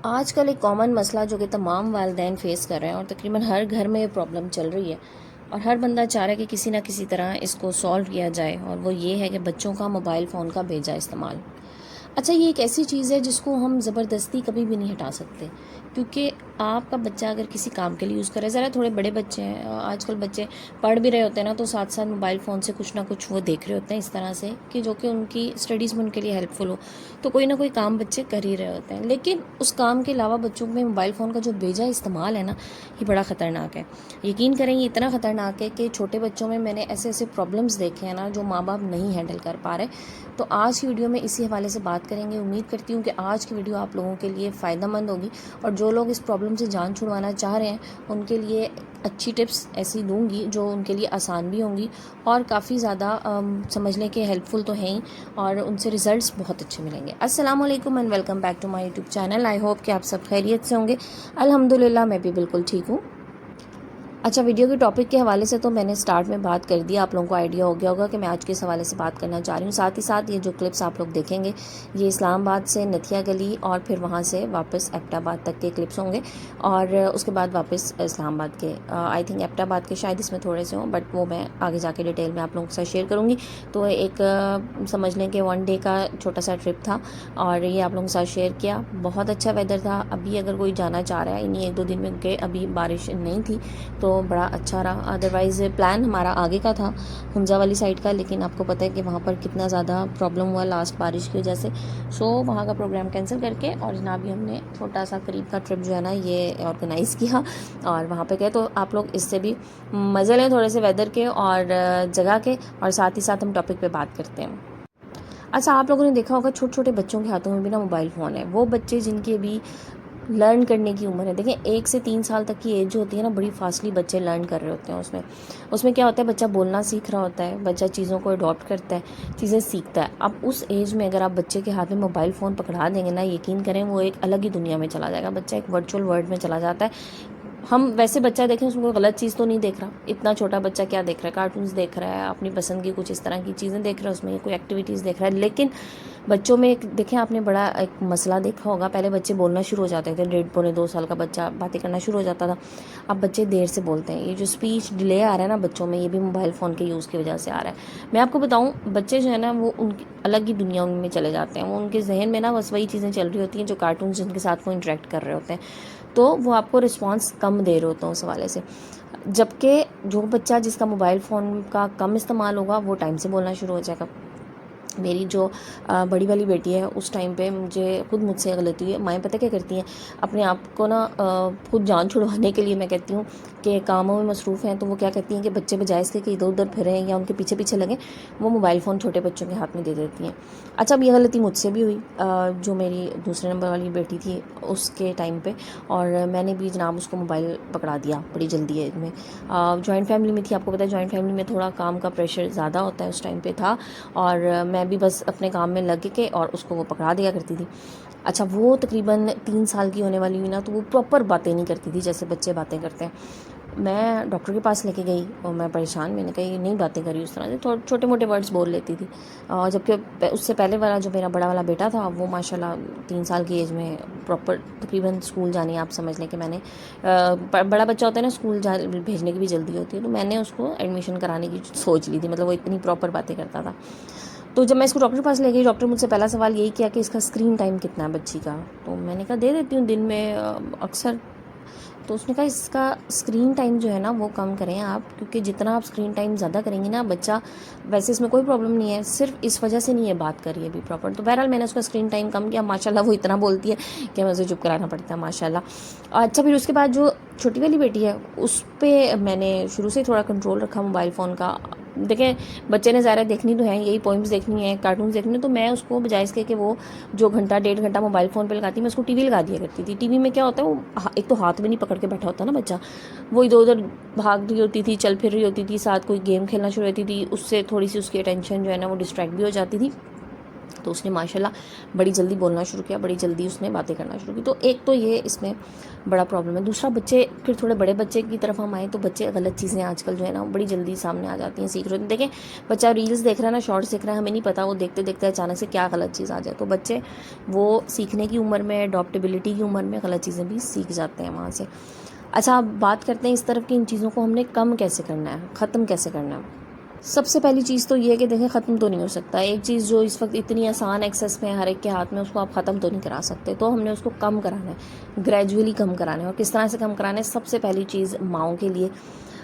آج کل ایک کامن مسئلہ جو کہ تمام والدین فیس کر رہے ہیں اور تقریباً ہر گھر میں یہ پرابلم چل رہی ہے اور ہر بندہ چاہ رہا ہے کہ کسی نہ کسی طرح اس کو سولو کیا جائے، اور وہ یہ ہے کہ بچوں کا موبائل فون کا بیجا استعمال۔ اچھا، یہ ایک ایسی چیز ہے جس کو ہم زبردستی کبھی بھی نہیں ہٹا سکتے، کیونکہ آپ کا بچہ اگر کسی کام کے لیے یوز کرے، ذرا تھوڑے بڑے بچے ہیں، آج کل بچے پڑھ بھی رہے ہوتے ہیں نا، تو ساتھ ساتھ موبائل فون سے کچھ نہ کچھ وہ دیکھ رہے ہوتے ہیں اس طرح سے کہ جو کہ ان کی اسٹڈیز میں ان کے لیے ہیلپ فل ہو، تو کوئی نہ کوئی کام بچے کر ہی رہے ہوتے ہیں۔ لیکن اس کام کے علاوہ بچوں میں موبائل فون کا جو بیجا استعمال ہے نا، یہ بڑا خطرناک ہے۔ یقین کریں، یہ اتنا خطرناک ہے کہ چھوٹے بچوں میں نے ایسے ایسے پرابلمس دیکھے ہیں نا جو ماں باپ نہیں ہینڈل کر پا رہے۔ تو آج کی ویڈیو میں اسی حوالے سے بات کریں گے۔ امید کرتی ہوں کہ آج کی ویڈیو آپ لوگوں کے لیے فائدہ مند ہوگی، اور جو لوگ اس پرابلم سے جان چھڑوانا چاہ رہے ہیں ان کے لیے اچھی ٹپس ایسی دوں گی جو ان کے لیے آسان بھی ہوں گی اور کافی زیادہ سمجھنے کے ہیلپ فل تو ہیں ہی، اور ان سے ریزلٹس بہت اچھے ملیں گے۔ السلام علیکم and welcome back to my YouTube channel. I hope کہ آپ سب خیریت سے ہوں گے۔ الحمدللہ میں بھی بالکل ٹھیک ہوں۔ اچھا، ویڈیو کے ٹاپک کے حوالے سے تو میں نے سٹارٹ میں بات کر دیا، آپ لوگوں کو آئیڈیا ہو گیا ہوگا کہ میں آج کے اس حوالے سے بات کرنا چاہ رہی ہوں۔ ساتھ ہی ساتھ یہ جو کلپس آپ لوگ دیکھیں گے یہ اسلام آباد سے نتھیا گلی اور پھر وہاں سے واپس ایبٹ آباد تک کے کلپس ہوں گے، اور اس کے بعد واپس اسلام آباد کے، آئی تھنک ایبٹ آباد کے شاید اس میں تھوڑے سے ہوں، بٹ وہ میں آگے جا کے ڈیٹیل میں آپ لوگوں کے ساتھ شیئر کروں گی۔ تو ایک سمجھ لیں کہ 1 ڈے کا چھوٹا سا ٹرپ تھا اور یہ آپ لوگوں کے ساتھ شیئر کیا۔ بہت اچھا ویدر تھا۔ ابھی اگر کوئی جانا چاہ رہا ہے انہیں 1-2 دن میں، کہ ابھی بارش نہیں تھی تو بڑا اچھا رہا۔ ادروائز پلان ہمارا آگے کا تھا ہنزا والی سائڈ کا، لیکن آپ کو پتہ ہے کہ وہاں پر کتنا زیادہ پرابلم ہوا لاسٹ بارش کی وجہ سے، سو وہاں کا پروگرام کینسل کر کے اور جناب ہم نے چھوٹا سا قریب کا ٹرپ جو ہے نا یہ آرگنائز کیا اور وہاں پہ گئے۔ تو آپ لوگ اس سے بھی مزے لیں تھوڑے سے ویدر کے اور جگہ کے، اور ساتھ ہی ساتھ ہم ٹاپک پہ بات کرتے ہیں۔ اچھا، آپ لوگوں نے دیکھا ہوگا چھوٹے چھوٹے بچوں کے ہاتھوں میں بھی نا موبائل فون ہے۔ وہ بچے جن کی ابھی لرن کرنے کی عمر ہے، دیکھیں 1 سے 3 سال تک کی ایج جو ہوتی ہے نا، بڑی فاسٹلی بچے لرن کر رہے ہوتے ہیں۔ اس میں کیا ہوتا ہے، بچہ بولنا سیکھ رہا ہوتا ہے، بچہ چیزوں کو اڈاپٹ کرتا ہے، چیزیں سیکھتا ہے۔ اب اس ایج میں اگر آپ بچے کے ہاتھ میں موبائل فون پکڑا دیں گے نا، یقین کریں وہ ایک الگ ہی دنیا میں چلا جائے گا۔ بچہ ایک ورچوئل ورلڈ میں چلا جاتا ہے۔ ہم ویسے بچہ دیکھیں اس میں کوئی غلط چیز تو نہیں دیکھ رہا، اتنا چھوٹا بچہ کیا دیکھ رہا ہے، کارٹونز دیکھ رہا ہے، اپنی پسند کی کچھ اس طرح کی چیزیں دیکھ رہا ہے، اس میں کوئی ایکٹیویٹیز دیکھ رہا ہے۔ لیکن بچوں میں دیکھیں آپ نے بڑا ایک مسئلہ دیکھا ہوگا، پہلے بچے بولنا شروع ہو جاتے تھے، 1.5-2 سال کا بچہ باتیں کرنا شروع ہو جاتا تھا، اب بچے دیر سے بولتے ہیں۔ یہ جو اسپیچ ڈیلے آ رہا ہے نا بچوں میں، یہ بھی موبائل فون کے یوز کی وجہ سے آ رہا ہے۔ میں آپ کو بتاؤں، بچے جو ہے نا وہ ان کی الگ ہی دنیا میں چلے جاتے ہیں، وہ ان کے ذہن میں نا بس وہی چیزیں چل رہی ہوتی ہیں جو کارٹونز جن کے ساتھ وہ انٹریکٹ کر رہے ہوتے ہیں، تو وہ آپ کو رسپانس کم دے رہے ہوتے ہیں اس حوالے سے۔ جبکہ جو بچہ جس کا موبائل فون کا کم استعمال ہوگا وہ ٹائم سے بولنا شروع ہو جائے گا۔ میری جو بڑی والی بیٹی ہے اس ٹائم پہ مجھ سے غلطی ہوئی ہے۔ مائیں پتہ کیا کرتی ہیں، اپنے آپ کو نا خود جان چھڑوانے کے لیے، میں کہتی ہوں کہ کاموں میں مصروف ہیں، تو وہ کیا کرتی ہیں کہ بچے بجائے اس کے کہ ادھر ادھر پھریں یا ان کے پیچھے پیچھے لگیں، وہ موبائل فون چھوٹے بچوں کے ہاتھ میں دے دیتی ہیں۔ اچھا، اب یہ غلطی مجھ سے بھی ہوئی، جو میری دوسرے نمبر والی بیٹی تھی اس کے ٹائم پہ، اور میں نے بھی جناب اس کو موبائل پکڑا دیا بڑی جلدی ایج میں۔ جوائنٹ فیملی میں تھی، آپ کو پتہ ہے جوائنٹ فیملی میں تھوڑا کام کا پریشر زیادہ ہوتا ہے، اس ٹائم پہ تھا، اور میں بھی بس اپنے کام میں لگ کے اور اس کو وہ پکڑا دیا کرتی تھی۔ اچھا، وہ تقریباً 3 سال کی ہونے والی ہوئی نا، تو وہ پراپر باتیں نہیں کرتی تھی جیسے بچے باتیں کرتے ہیں۔ میں ڈاکٹر کے پاس لے کے گئی اور میں پریشان، میں نے کہا یہ نہیں باتیں کری اس طرح سے، تھوڑے چھوٹے موٹے ورڈز بول لیتی تھی، جبکہ اس سے پہلے والا جو میرا بڑا والا بیٹا تھا وہ ماشاءاللہ 3 سال کی ایج میں پراپر تقریباً اسکول جانے، آپ سمجھ لیں کہ میں نے بڑا بچہ ہوتا ہے نا اسکول بھیجنے کی بھی جلدی ہوتی ہے، تو میں نے اس کو ایڈمیشن کرانے کی سوچ لی تھی، مطلب وہ اتنی پراپر باتیں کرتا تھا۔ تو جب میں اس کو ڈاکٹر کے پاس لے گئی، ڈاکٹر مجھ سے پہلا سوال یہی کیا کہ اس کا اسکرین ٹائم کتنا ہے بچی کا، تو میں نے کہا دے دیتی ہوں دن میں اکثر، تو اس نے کہا اس کا اسکرین ٹائم جو ہے نا وہ کم کریں آپ، کیونکہ جتنا آپ اسکرین ٹائم زیادہ کریں گی نا بچہ، ویسے اس میں کوئی پرابلم نہیں ہے، صرف اس وجہ سے نہیں ہے بات کر رہی ہے ابھی پراپر۔ تو بہرحال میں نے اس کا اسکرین ٹائم کم کیا، ماشاءاللہ وہ اتنا بولتی ہے کہ مجھے چپ کرانا پڑتا ہے ماشاءاللہ۔ اچھا، پھر اس کے بعد جو چھوٹی والی بیٹی ہے اس پہ میں نے شروع سے تھوڑا کنٹرول رکھا موبائل فون کا۔ دیکھیں بچے نے ظاہر دیکھنی تو ہیں، یہی پوئمز دیکھنی ہیں، کارٹونز دیکھنے ہیں، تو میں اس کو بجائے اس کے کہ وہ جو گھنٹہ 1.5 گھنٹہ موبائل فون پہ لگاتی، میں اس کو ٹی وی لگا دیا کرتی تھی۔ ٹی وی میں کیا ہوتا ہے، وہ ایک تو ہاتھ میں نہیں پکڑ کے بیٹھا ہوتا نا بچہ، وہ ادھر ادھر بھاگ رہی ہوتی تھی، چل پھر رہی ہوتی تھی، ساتھ کوئی گیم کھیلنا شروع ہوتی تھی، اس سے تھوڑی سی اس کی اٹینشن جو ہے نا وہ ڈسٹریکٹ بھی ہو جاتی تھی۔ تو اس نے ماشاءاللہ بڑی جلدی بولنا شروع کیا، بڑی جلدی اس نے باتیں کرنا شروع کی. تو ایک تو یہ اس میں بڑا پرابلم ہے. دوسرا بچے پھر تھوڑے بڑے بچے کی طرف ہم آئیں تو بچے غلط چیزیں آج کل جو ہے نا بڑی جلدی سامنے آ جاتی ہیں، سیکھ رہے ہیں. دیکھیں بچہ ریلز دیکھ رہا ہے نا، شارٹس دیکھ رہا ہے، ہمیں نہیں پتا وہ دیکھتے دیکھتے اچانک سے کیا غلط چیز آ جائے. تو بچے وہ سیکھنے کی عمر میں، اڈاپٹیبلٹی کی عمر میں غلط چیزیں بھی سیکھ جاتے ہیں وہاں سے. اچھا اب بات کرتے ہیں اس طرف کہ ان چیزوں کو ہم نے کم کیسے کرنا ہے، ختم کیسے کرنا ہے. سب سے پہلی چیز تو یہ ہے کہ دیکھیں ختم تو نہیں ہو سکتا. ایک چیز جو اس وقت اتنی آسان ایکسیس میں ہر ایک کے ہاتھ میں، اس کو آپ ختم تو نہیں کرا سکتے. تو ہم نے اس کو کم کرانا ہے، گریجولی کم کرانا ہے. اور کس طرح سے کم کرانا ہے؟ سب سے پہلی چیز ماؤں کے لیے،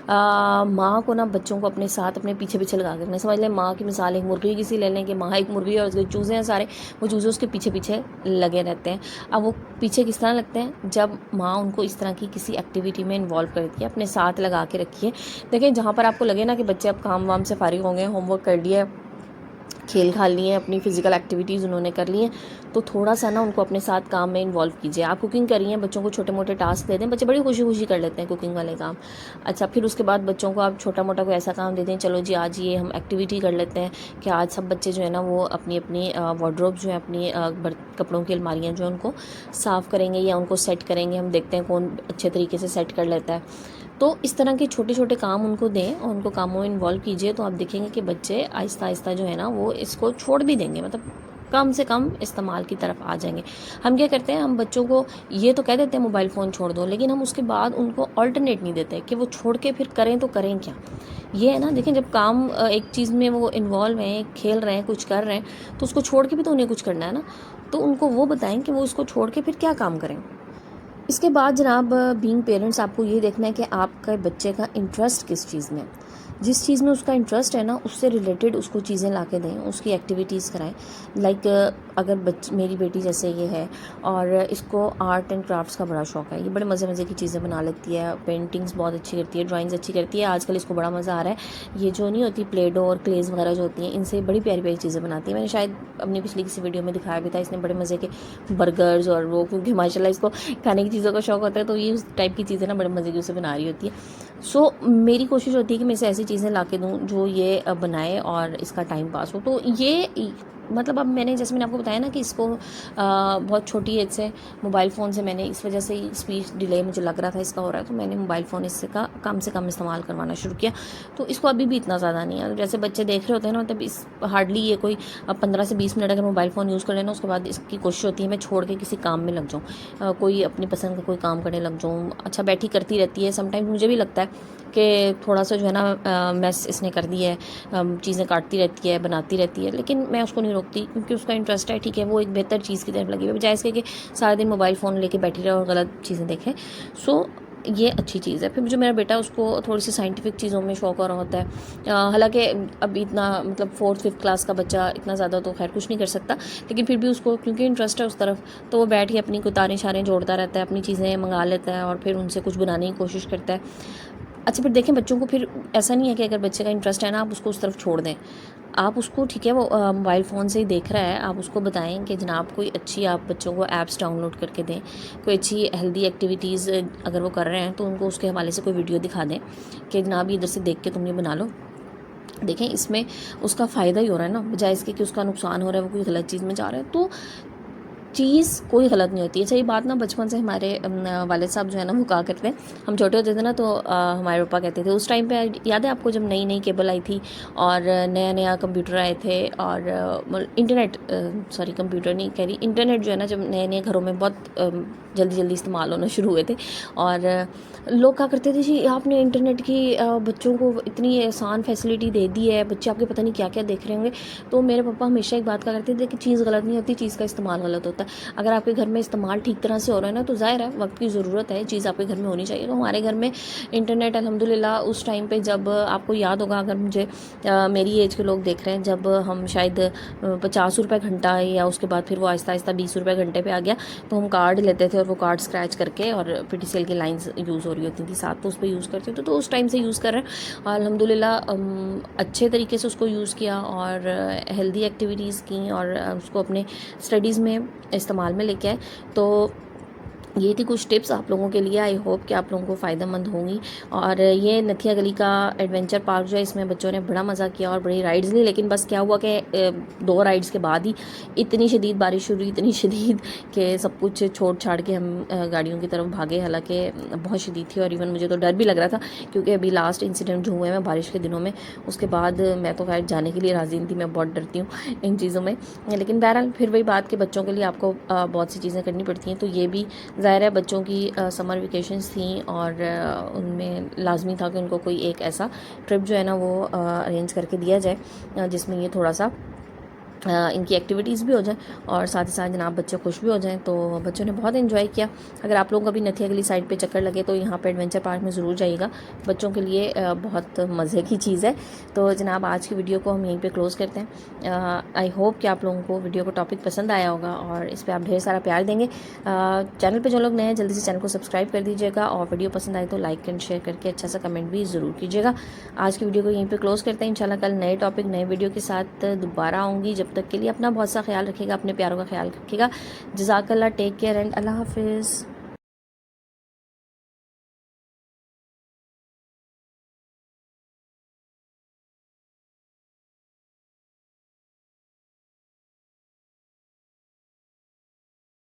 ماں کو نا بچوں کو اپنے ساتھ اپنے پیچھے پیچھے لگا کے رکھنا. سمجھ لیں ماں کی مثال ایک مرغی کسی لے لیں کہ ماں ایک مرغی ہے اور اس کے چوزے ہیں سارے، وہ چوزے اس کے پیچھے پیچھے لگے رہتے ہیں. اب وہ پیچھے کس طرح لگتے ہیں؟ جب ماں ان کو اس طرح کی کسی ایکٹیویٹی میں انوالو کرتی ہے، اپنے ساتھ لگا کے رکھیے. دیکھیں جہاں پر آپ کو لگے نا کہ بچے اب کام وام سے فارغ ہوں گے، ہوم ورک کر لیا، کھیل کھال لیے ہیں، اپنی فزیکل ایکٹیویٹیز انہوں نے کر لی ہیں، تو تھوڑا سا نا ان کو اپنے ساتھ کام میں انوالو کیجیے. آپ کوکنگ کر رہی ہیں، بچوں کو چھوٹے موٹے ٹاسک دے دیں، بچے بڑی خوشی خوشی کر لیتے ہیں کوکنگ والے کام. اچھا پھر اس کے بعد بچوں کو آپ چھوٹا موٹا کوئی ایسا کام دے دیں، چلو جی آج یہ ہم ایکٹیویٹی کر لیتے ہیں کہ آج سب بچے جو ہے نا وہ اپنی اپنی وارڈروب جو ہے، اپنی کپڑوں کی الماریاں جو ہیں ان کو صاف کریں گے یا ان کو سیٹ کریں گے. ہم دیکھتے ہیں کون اچھے طریقے سے سیٹ کر لیتا ہے. تو اس طرح کے چھوٹے چھوٹے کام ان کو دیں اور ان کو کاموں میں انوالو کیجیے. تو آپ دیکھیں گے کہ بچے آہستہ آہستہ جو ہے نا وہ اس کو چھوڑ بھی دیں گے، مطلب کم سے کم استعمال کی طرف آ جائیں گے. ہم کیا کرتے ہیں، ہم بچوں کو یہ تو کہہ دیتے ہیں موبائل فون چھوڑ دو، لیکن ہم اس کے بعد ان کو آلٹرنیٹ نہیں دیتے کہ وہ چھوڑ کے پھر کریں تو کریں کیا. یہ ہے نا، دیکھیں جب کام ایک چیز میں وہ انوالو ہیں، کھیل رہے ہیں، کچھ کر رہے ہیں، تو اس کو چھوڑ کے بھی تو انہیں کچھ کرنا ہے نا. تو ان کو وہ بتائیں کہ وہ اس کو چھوڑ کے پھر کیا کام کریں. اس کے بعد جناب بینگ پیرنٹس آپ کو یہ دیکھنا ہے کہ آپ کے بچے کا انٹرسٹ کس چیز میں، جس چیز میں اس کا انٹرسٹ ہے نا اس سے ریلیٹڈ اس کو چیزیں لا کے دیں، اس کی ایکٹیویٹیز کرائیں. لائک اگر میری بیٹی جیسے یہ ہے اور اس کو آرٹ اینڈ کرافٹس کا بڑا شوق ہے، یہ بڑے مزے مزے کی چیزیں بنا لیتی ہے، پینٹنگز بہت اچھی کرتی ہے، ڈرائنگز اچھی کرتی ہے. آج کل اس کو بڑا مزہ آ رہا ہے، یہ جو نہیں ہوتی پلے ڈو اور کلیز وغیرہ جو ہوتی ہیں، ان سے بڑی پیاری پیاری چیزیں بناتی ہے. میں نے شاید اپنی پچھلی کسی ویڈیو میں دکھایا بھی تھا، اس نے بڑے مزے کے برگرز اور وہ، کیونکہ ماشاء اللہ اس کو کھانے کی چیزوں کا شوق ہوتا ہے، تو یہ اس ٹائپ کی چیزیں نا بڑے مزے کی اسے بنا رہی ہوتی ہے. سو میری کوشش ہوتی ہے کہ میں اسے ایسی چیزیں لا کے دوں جو یہ بنائے اور اس کا ٹائم پاس ہو. تو یہ مطلب اب میں نے جیسے میں نے آپ کو بتایا نا کہ اس کو بہت چھوٹی ایج سے موبائل فون سے میں نے اس وجہ سے اسپیچ ڈیلے مجھے لگ رہا تھا اس کا ہو رہا ہے، تو میں نے موبائل فون اس سے کا کم سے کم استعمال کروانا شروع کیا. تو اس کو ابھی بھی اتنا زیادہ نہیں ہے. جیسے بچے دیکھ رہے ہوتے ہیں نا، تب اس ہارڈلی یہ کوئی 15 سے 20 منٹ اگر موبائل فون یوز کر لینا، اس کے بعد اس کی کوشش ہوتی ہے میں چھوڑ کے کسی کام میں لگ جاؤں، کوئی اپنی پسند کا کوئی کام کرنے لگ جاؤں. اچھا بیٹھی کرتی رہتی ہے، سم ٹائم مجھے بھی لگتا ہے کہ تھوڑا سا جو ہے نا میس اس نے کر دی ہے، چیزیں کاٹتی رہتی ہے، بناتی رہتی ہے، لیکن میں اس کو نہیں روکتی کیونکہ اس کا انٹرسٹ ہے. ٹھیک ہے، وہ ایک بہتر چیز کی طرف لگی ہوئی، بجائے اس کے کہ سارا دن موبائل فون لے کے بیٹھی رہے اور غلط چیزیں دیکھیں. سو یہ اچھی چیز ہے. پھر جو میرا بیٹا اس کو تھوڑی سی سائنٹیفک چیزوں میں شوق ہو رہا ہوتا ہے، حالانکہ اب اتنا مطلب 4th 5th کلاس کا بچہ اتنا زیادہ تو خیر کچھ نہیں کر سکتا، لیکن پھر بھی اس کو کیونکہ انٹرسٹ ہے اس طرف، تو وہ بیٹھ کے اپنی کوئی تاریں شاریں جوڑتا رہتا ہے، اپنی چیزیں منگا لیتا ہے اور پھر ان سے کچھ بنانے کی کوشش کرتا ہے. اچھا پھر دیکھیں بچوں کو پھر ایسا نہیں ہے کہ اگر بچے کا انٹرسٹ ہے نا آپ اس کو اس طرف چھوڑ دیں. آپ اس کو ٹھیک ہے وہ موبائل فون سے ہی دیکھ رہا ہے، آپ اس کو بتائیں کہ جناب کوئی اچھی آپ بچوں کو ایپس ڈاؤن لوڈ کر کے دیں، کوئی اچھی ہیلدی ایکٹیویٹیز اگر وہ کر رہے ہیں تو ان کو اس کے حوالے سے کوئی ویڈیو دکھا دیں کہ جناب ادھر سے دیکھ کے تم یہ بنا لو. دیکھیں اس میں اس کا فائدہ ہی ہو رہا ہے نا، بجائے اس کے کہ اس کا نقصان ہو رہا ہے، وہ کوئی غلط چیز میں جا رہا ہے. تو چیز کوئی غلط نہیں ہوتی ہے. اچھا یہ بات نا بچپن سے ہمارے والد صاحب جو ہے نا وہ کہا کرتے ہیں، ہم چھوٹے ہوتے تھے نا تو ہمارے پاپا کہتے تھے، اس ٹائم پہ یاد ہے آپ کو جب نئی نئی کیبل آئی تھی اور نیا نیا کمپیوٹر آئے تھے اور انٹرنیٹ، سوری کمپیوٹر نہیں کہہ رہی، انٹرنیٹ جو ہے نا جب نئے نئے گھروں میں بہت جلدی جلدی استعمال ہونا شروع ہوئے تھے، اور لوگ کہا کرتے تھے جی آپ نے انٹرنیٹ کی بچوں کو اتنی آسان فیسلٹی دے دی ہے، بچے آپ کے پتہ نہیں کیا کیا دیکھ رہے ہوں گے. تو میرے پاپا ہمیشہ ایک بات کہا کرتے تھے کہ چیز غلط نہیں ہوتی، چیز کا استعمال غلط ہوتا ہے. اگر آپ کے گھر میں استعمال ٹھیک طرح سے ہو رہا ہے نا تو ظاہر ہے وقت کی ضرورت ہے، چیز آپ کے گھر میں ہونی چاہیے. تو ہمارے گھر میں انٹرنیٹ الحمدللہ اس ٹائم پہ، جب آپ کو یاد ہوگا اگر مجھے میری ایج کے لوگ دیکھ رہے ہیں، جب ہم شاید 50 روپے گھنٹہ یا اس کے بعد پھر وہ آہستہ آہستہ 20 روپے گھنٹے پہ آ گیا، تو ہم کارڈ لیتے تھے اور وہ کارڈ اسکریچ کر کے، اور پی ٹی سی ایل کی لائنز یوز ہو رہی ہوتی تھیں ساتھ، تو اس پہ یوز کرتے تھے. تو اس ٹائم سے یوز کر رہے ہیں اور الحمدللہ اچھے طریقے سے اس کو یوز کیا اور ہیلدی ایکٹیویٹیز کی اور اس کو اپنے اسٹڈیز میں استعمال میں لے کے آئے. تو یہ تھی کچھ ٹپس آپ لوگوں کے لیے. آئی ہوپ کہ آپ لوگوں کو فائدہ مند ہوں گی. اور یہ نتھیا گلی کا ایڈونچر پارک جو ہے اس میں بچوں نے بڑا مزہ کیا اور بڑی رائڈز لی. لیکن بس کیا ہوا کہ 2 رائڈز کے بعد ہی اتنی شدید بارش ہوئی, اتنی شدید کہ سب کچھ چھوڑ چھاڑ کے ہم گاڑیوں کی طرف بھاگے. حالانکہ بہت شدید تھی اور ایون مجھے تو ڈر بھی لگ رہا تھا, کیونکہ ابھی لاسٹ انسیڈنٹ جو ہوئے ہیں بارش کے دنوں میں, اس کے بعد میں تو خیر جانے کے لیے راضی نہیں تھی. میں بہت ڈرتی ہوں ان چیزوں میں. لیکن بہرحال پھر وہی بات کہ بچوں کے لیے آپ کو بہت سی چیزیں کرنی پڑتی ہیں. تو یہ بھی ظاہر ہے بچوں کی سمر ویکیشنز تھیں اور ان میں لازمی تھا کہ ان کو کوئی ایک ایسا ٹرپ جو ہے نا وہ ارینج کر کے دیا جائے جس میں یہ تھوڑا سا ان کی ایکٹیویٹیز بھی ہو جائیں اور ساتھ ہی ساتھ جناب بچے خوش بھی ہو جائیں. تو بچوں نے بہت انجوائے کیا. اگر آپ لوگوں کا بھی نتھیا گلی سائڈ پہ چکر لگے تو یہاں پہ ایڈونچر پارک میں ضرور جائیے گا, بچوں کے لیے بہت مزے کی چیز ہے. تو جناب آج کی ویڈیو کو ہم یہیں پہ کلوز کرتے ہیں. آئی ہوپ کہ آپ لوگوں کو ویڈیو کو ٹاپک پسند آیا ہوگا اور اس پہ آپ ڈھیر سارا پیار دیں گے. چینل پہ جو لوگ نئے ہیں جلدی سے چینل کو سبسکرائب کر دیجیے گا, اور ویڈیو پسند آئے تو لائک اینڈ شیئر کر کے اچھا سا کمنٹ بھی ضرور کیجیے گا. آج کی ویڈیو کو یہیں پہ کلوز کرتے ہیں. انشاءاللہ کل نئے ٹاپک نئے ویڈیو کے ساتھ دوبارہ آؤں گی. جب تک کے لیے اپنا بہت سا خیال رکھیے گا, اپنے پیاروں کا خیال رکھیے گا. جزاک اللہ, ٹیک کیئر اینڈ اللہ حافظ.